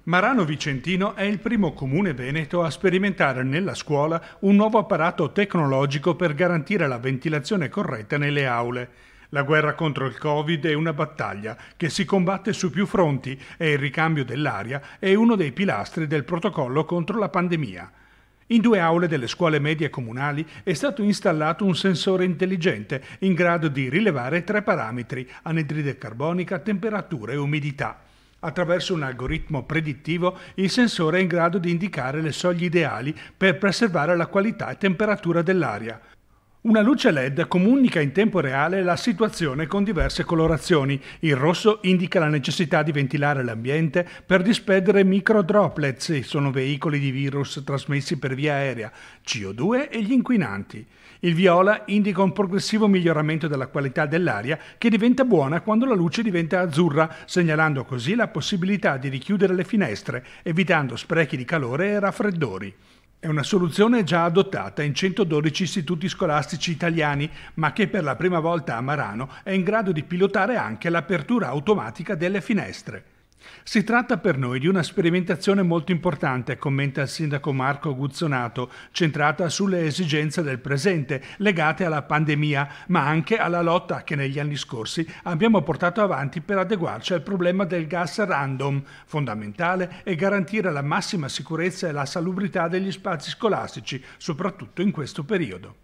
Marano Vicentino è il primo comune veneto a sperimentare nella scuola un nuovo apparato tecnologico per garantire la ventilazione corretta nelle aule. La guerra contro il Covid è una battaglia che si combatte su più fronti e il ricambio dell'aria è uno dei pilastri del protocollo contro la pandemia. In 2 aule delle scuole medie comunali è stato installato un sensore intelligente in grado di rilevare 3 parametri: anidride carbonica, temperatura e umidità. Attraverso un algoritmo predittivo, il sensore è in grado di indicare le soglie ideali per preservare la qualità e temperatura dell'aria. Una luce LED comunica in tempo reale la situazione con diverse colorazioni. Il rosso indica la necessità di ventilare l'ambiente per disperdere microdroplets, sono veicoli di virus trasmessi per via aerea, CO2 e gli inquinanti. Il viola indica un progressivo miglioramento della qualità dell'aria che diventa buona quando la luce diventa azzurra, segnalando così la possibilità di richiudere le finestre, evitando sprechi di calore e raffreddori. È una soluzione già adottata in 112 istituti scolastici italiani, ma che per la prima volta a Marano è in grado di pilotare anche l'apertura automatica delle finestre. Si tratta per noi di una sperimentazione molto importante, commenta il sindaco Marco Guzzonato, centrata sulle esigenze del presente, legate alla pandemia, ma anche alla lotta che negli anni scorsi abbiamo portato avanti per adeguarci al problema del gas random. Fondamentale è garantire la massima sicurezza e la salubrità degli spazi scolastici, soprattutto in questo periodo.